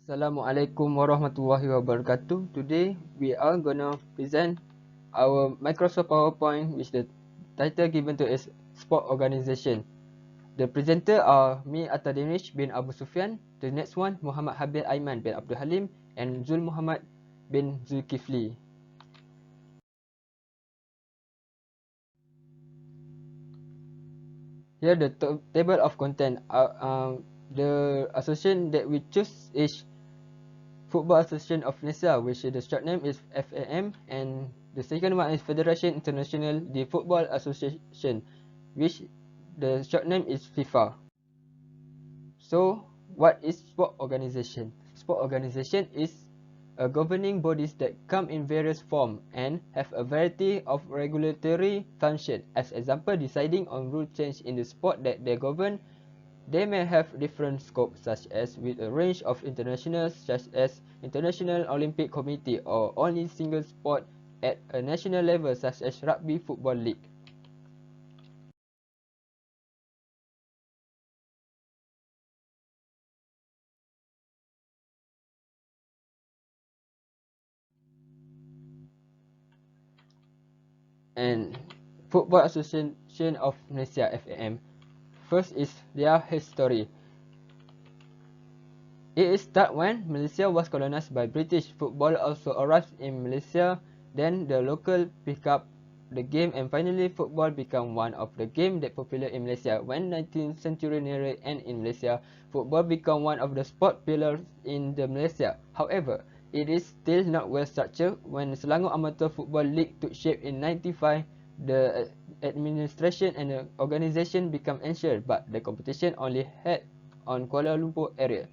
Assalamualaikum warahmatullahi wabarakatuh. Today we are gonna present our Microsoft PowerPoint with the title given to us Sport Organization. The presenter are me Atadinish bin Abu Sufyan, the next one Muhammad Habib Aiman bin Abdul Halim and Zul Muhammad bin Zulkifli. Here the table of content. The association that we choose is Football Association of Malaysia, which the short name is FAM, and the second one is Federation International de Football Association, which the short name is FIFA. So, what is sport organization? Sport organization is a governing bodies that come in various form and have a variety of regulatory function. As example, deciding on rule change in the sport that they govern. They may have different scope, such as with a range of internationals, such as International Olympic Committee, or only single sport at a national level, such as Rugby Football League. And Football Association of Malaysia (FAM). First is their history. It is start when Malaysia was colonized by British. Football also arrived in Malaysia. Then the local pick up the game, and finally football became one of the game that popular in Malaysia. When 19th century nearly end in Malaysia, football became one of the sport pillars in the Malaysia. However, it is still not well structured. When Selangor Amateur Football League took shape in 95, the administration and the organisation became ensured, but the competition only held on Kuala Lumpur area.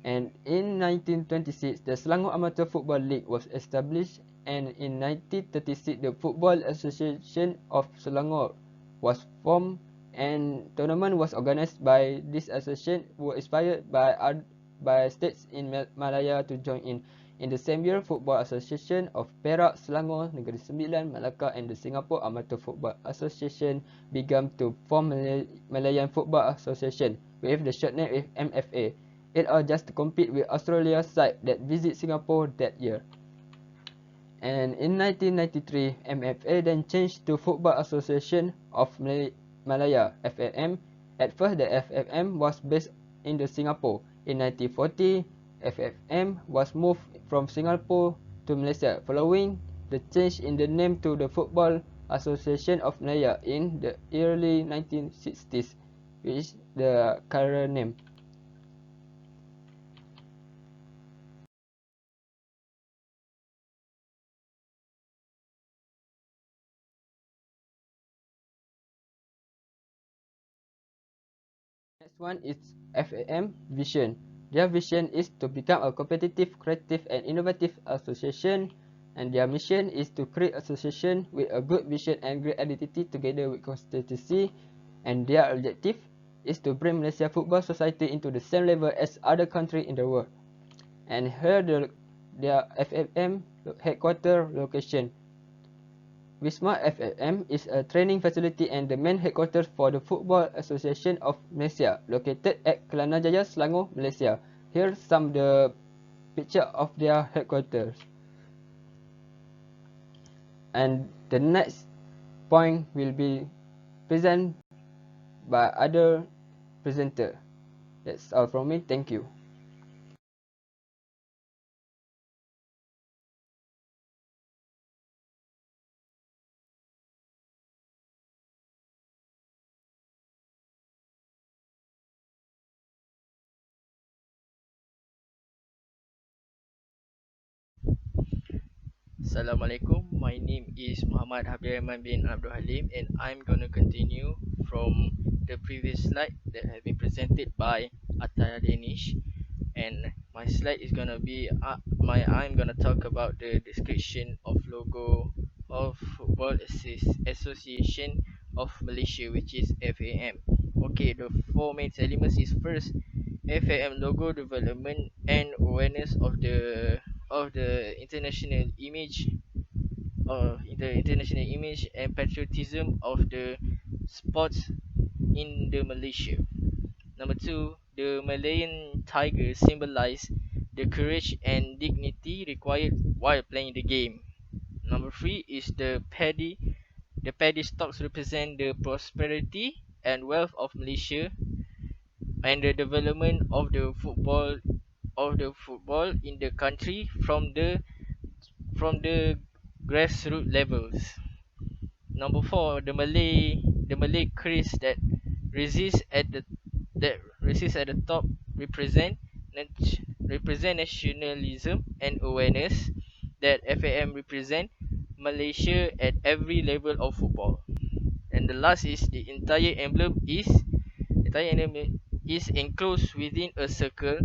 And in 1926, the Selangor Amateur Football League was established, and in 1936, the Football Association of Selangor was formed, and tournament was organised by this association, were inspired by states in Malaya to join in. In the same year, Football Association of Perak, Selangor, Negeri Sembilan, Malacca, and the Singapore Amateur Football Association began to form Malayan Football Association, with the short name MFA. It all just to compete with Australia's side that visit Singapore that year. And in 1993, MFA then changed to Football Association of Malaya (FAM). At first, the FFM was based in the Singapore. In 1940, FFM was moved from Singapore to Malaysia, following the change in the name to the Football Association of Malaya in the early 1960s, which is the current name. Next one is FAM Vision. Their vision is to become a competitive, creative and innovative association, and their mission is to create association with a good vision and great identity together with consistency, and their objective is to bring Malaysia Football Society into the same level as other countries in the world. And here their FFM headquarter location. Wisma FFM is a training facility and the main headquarters for the Football Association of Malaysia, located at Kelana Jaya, Selangor, Malaysia. Here's some the picture of their headquarters. And the next point will be presented by other presenter. That's all from me. Thank you. Assalamualaikum. My name is Muhammad Habib bin Abdul Halim, and I'm gonna continue from the previous slide that has been presented by Ataya Danish. And my slide is gonna be I'm gonna talk about the description of logo of Association of Malaysia, which is FAM. Okay, the four main elements is first FAM logo development and awareness of the international image and patriotism of the sports in the Malaysia. Number two, the Malayan tiger symbolized the courage and dignity required while playing the game. Number 3 is the paddy. The paddy stocks represent the prosperity and wealth of Malaysia and the development of the football in the country from the grassroots levels. Number 4, the Malay crease resists at the that resists at the top represent nationalism and awareness that FAM represent Malaysia at every level of football. And the last is the entire emblem is enclosed within a circle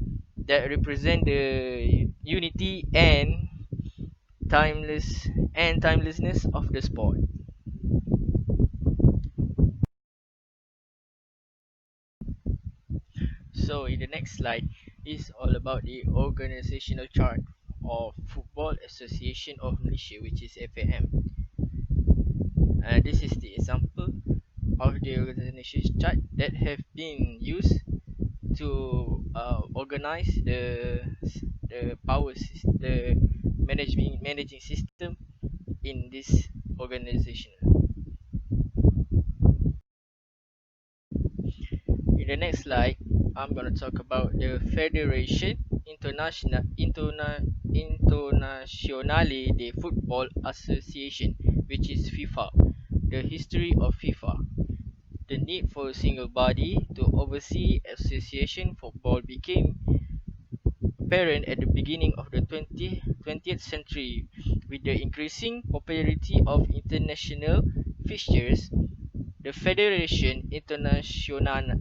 that represent the unity timelessness of the sport. So in the next slide is all about the organizational chart of Football Association of Malaysia, which is FAM. And this is the example of the organization chart that have been used to organize the managing system in this organization. In the next slide, I'm gonna talk about the Federation Internazionale de Football Association, which is FIFA. The history of FIFA. The need for a single body to oversee association football became apparent at the beginning of the 20th century with the increasing popularity of international fixtures. The Federation Internazionale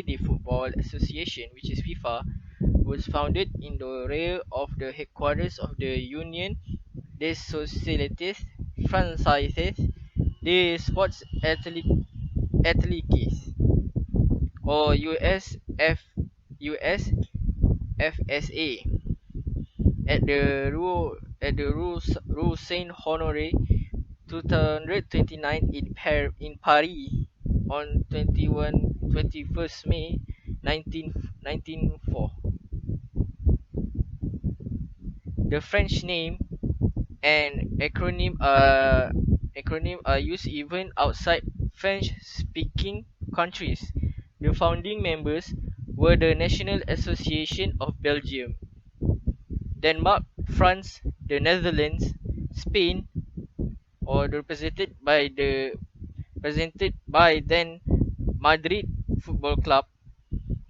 de Football Association, which is FIFA, was founded in the rear of the headquarters of the Union des Sociétés Françaises des Sports Athletiques, or USFSA, at the Rue Saint Honoré 229 in Paris on 21st May 1904. The French name and acronym are used even outside French-speaking countries. The founding members were the National Association of Belgium, Denmark, France, the Netherlands, Spain, or represented by then Madrid Football Club.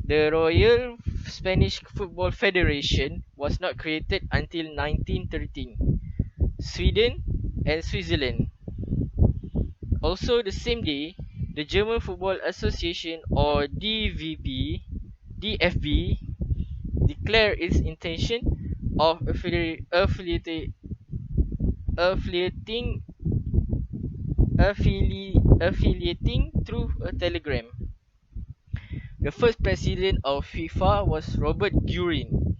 The Royal Spanish Football Federation was not created until 1913. Sweden and Switzerland. Also the same day, the German Football Association, or DFB, declared its intention of affiliating affiliating through a telegram. The first president of FIFA was Robert Guerin.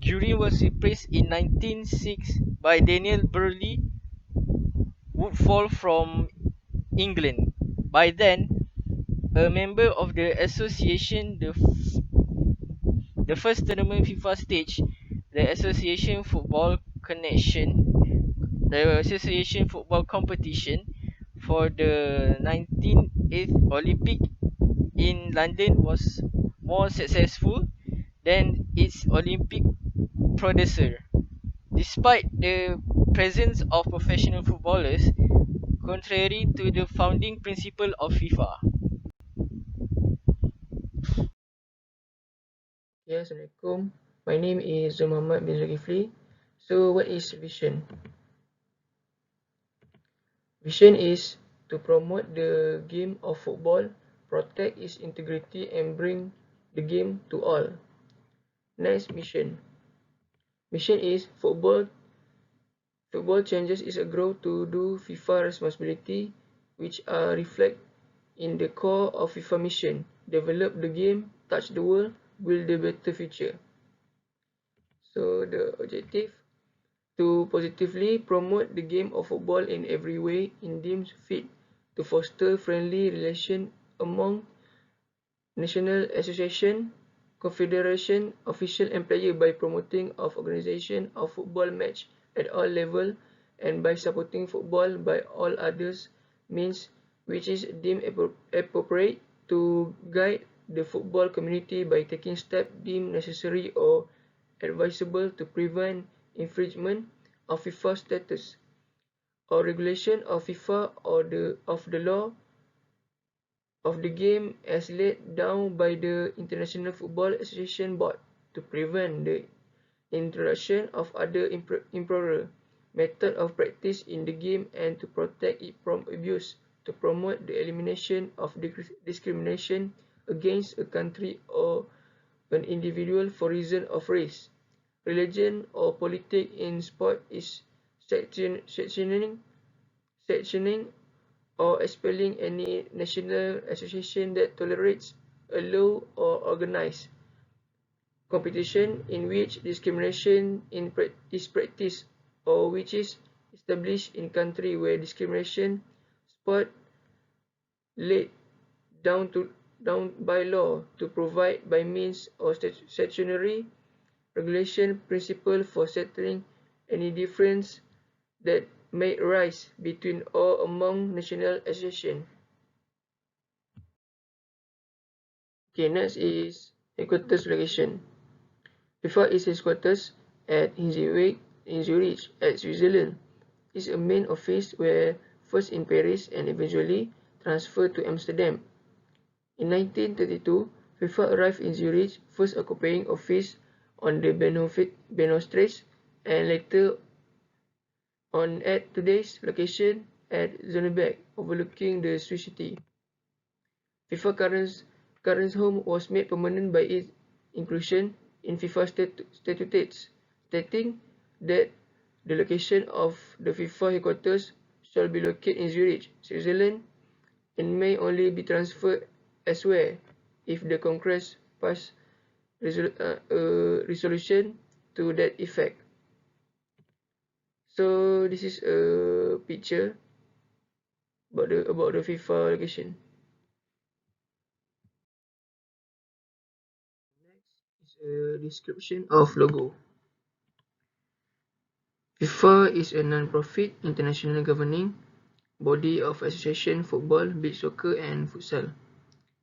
Guerin was replaced in 1906 by Daniel Burley Woodfall from England. By then, a member of the association, the first tournament FIFA stage, the Association Football Connection, the Association Football Competition for the 19th Olympic in London was more successful than its Olympic predecessor. Despite the presence of professional footballers, contrary to the founding principle of FIFA. Ya, Assalamualaikum. My name is Muhammad bin Zulkifli. So, what is vision? Vision is to promote the game of football, protect its integrity, and bring the game to all. Next, mission. Mission is football. Football changes is a growth to do FIFA responsibility, which are reflect in the core of FIFA mission. Develop the game, touch the world, build a better future. So the objective to positively promote the game of football in every way in deemed fit to foster friendly relation among national association, confederation, official and player by promoting of organization of football match at all level and by supporting football by all others means which is deemed appropriate to guide the football community by taking steps deemed necessary or advisable to prevent infringement of FIFA status or regulation of FIFA or of the law of the game as laid down by the International Football Association Board to prevent the introduction of other improper method of practice in the game and to protect it from abuse, to promote the elimination of discrimination against a country or an individual for reason of race, religion or politics in sport is sectioning or expelling any national association that tolerates, allow or organize competition in which discrimination is practiced or which is established in country where discrimination sport laid down by law to provide by means of statutory regulation principle for settling any difference that may arise between or among national association. Okay, next is headquarters location. FIFA is headquarters at Hinzeweg in Zurich at Switzerland. It is a main office where first in Paris and eventually transferred to Amsterdam. In 1932, FIFA arrived in Zurich, first occupying office on the Bahnhofstrasse and later on at today's location at Zonnebeke, overlooking the Swiss city. FIFA current home was made permanent by its inclusion in FIFA statutes, stating that the location of the FIFA headquarters shall be located in Zurich, Switzerland, and may only be transferred elsewhere if the Congress pass a resolution to that effect. So this is a picture about the FIFA location. Next is a description of logo. FIFA is a non-profit international governing body of association football, beach soccer and futsal.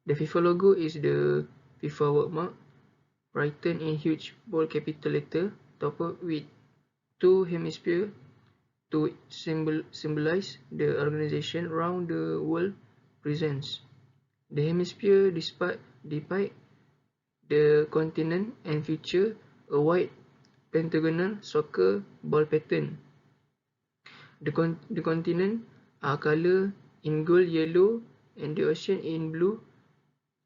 The FIFA logo is the FIFA wordmark written in huge bold capital letter topped with two hemispheres to symbolize the organization around the world presence. The hemisphere depict the continent and feature a white pentagonal soccer ball pattern. The continent are colored in gold, yellow, and the ocean in blue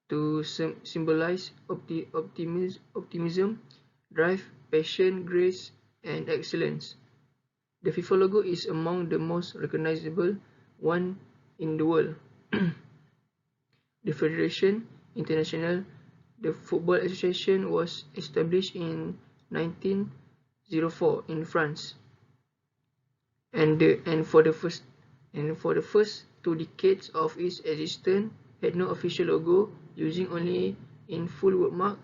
to symbolize optimism, drive, passion, grace, and excellence. The FIFA logo is among the most recognizable one in the world. The Federation Internationale de Football Association was established in 1904 in France, and for the first 2 decades of its existence had no official logo, using only in full wordmark.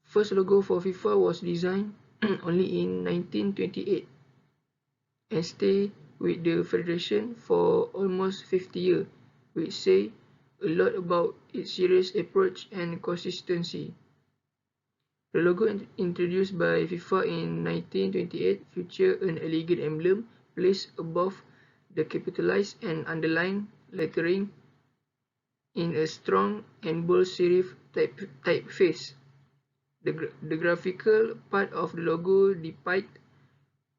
First logo for FIFA was designed only in 1928 and stayed with the federation for almost 50 years, which say a lot about its serious approach and consistency. The logo introduced by FIFA in 1928 featured an elegant emblem placed above the capitalized and underlined lettering in a strong and bold serif typeface. The graphical part of the logo depicts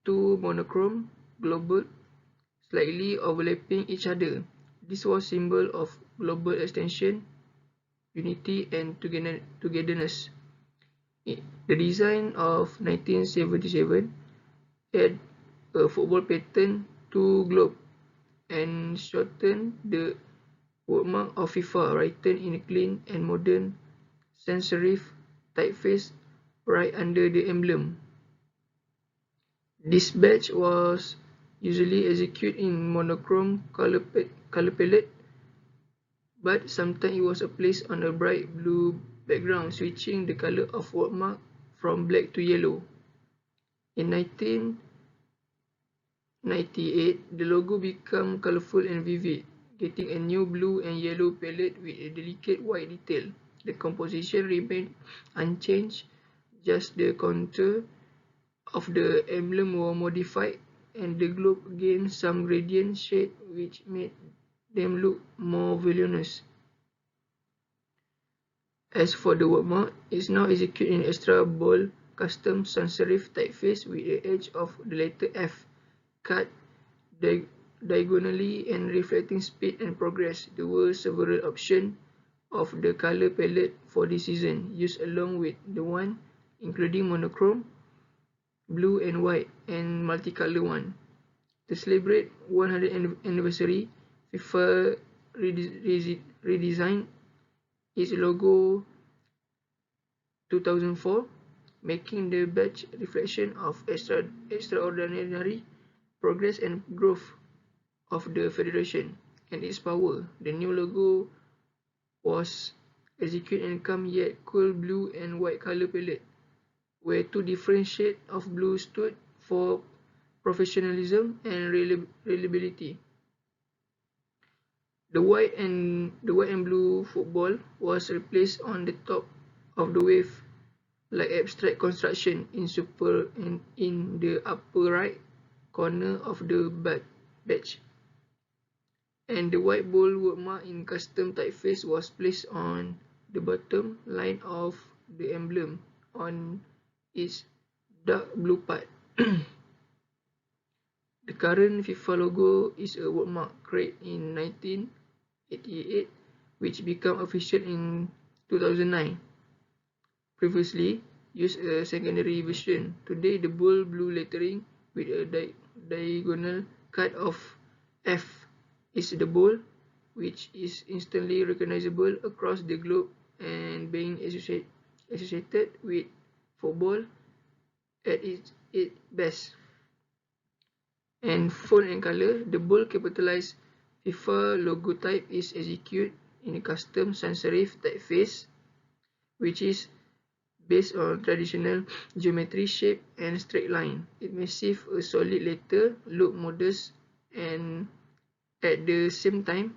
two monochrome globes slightly overlapping each other. This was symbol of global extension, unity and togetherness. The design of 1977 had a football pattern to globe and shortened the wordmark of FIFA, written in a clean and modern sans serif typeface right under the emblem. This badge was usually executed in monochrome color palette, but sometimes it was placed on a bright blue background, switching the color of watermark from black to yellow. In 1998, the logo became colorful and vivid, getting a new blue and yellow palette with a delicate white detail. The composition remained unchanged, just the contour of the emblem were modified, and the globe gained some gradient shade which made them look more voluminous. As for the wordmark, it is now executed in extra bold custom sans serif typeface with the edge of the letter F cut diagonally and reflecting speed and progress. There were several options of the color palette for this season, used along with the one including monochrome, blue and white, and multicolor one. To celebrate 100th anniversary, FIFA redesigned its logo 2004, making the badge a reflection of extraordinary progress and growth of the Federation and its power. The new logo was executed in calm yet cool blue and white color palette, where two different shades of blue stood for professionalism and reliability. The white and blue football was replaced on the top of the wave like abstract construction in the upper right corner of the badge, and the white bold wordmark in custom typeface was placed on the bottom line of the emblem on its dark blue part. The current FIFA logo is a wordmark created in 1988, which became official in 2009. Previously used a secondary version. Today, the bold blue lettering with a diagonal cut of F is the bold, which is instantly recognizable across the globe and being associated with football at its best. And font and color, the bold capitalized FIFA logo type is executed in a custom sans serif typeface, which is based on traditional geometry, shape, and straight line. It makes a solid letter look modest and at the same time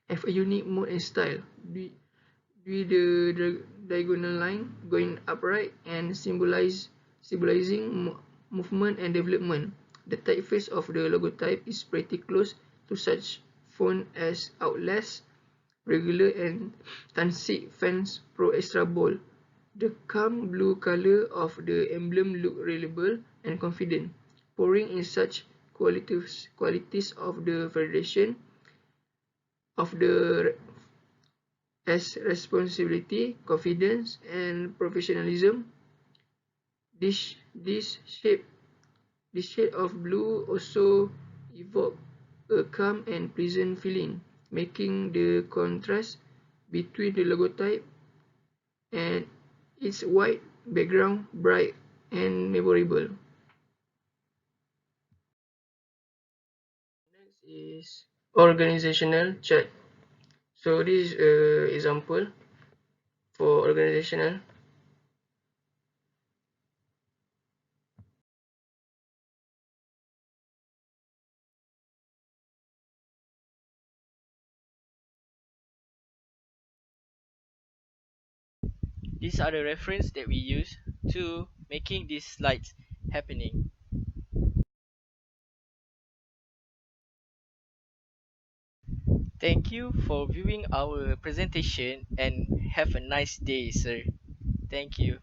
have a unique mood and style. With the diagonal line going upright and symbolizing movement and development. The typeface of the logotype is pretty close to such font as Outlast, Regular, and Tansic Fans Pro Extra Bold. The calm blue colour of the emblem look reliable and confident, pouring in such qualities of the Federation of the as responsibility, confidence, and professionalism. This this shape this shade of blue also evoke a calm and pleasant feeling, making the contrast between the logotype and its white background bright and memorable. Next is organizational chart. So this is an example for organizational. These are the reference that we use to making these slides happening. Thank you for viewing our presentation and have a nice day, sir. Thank you.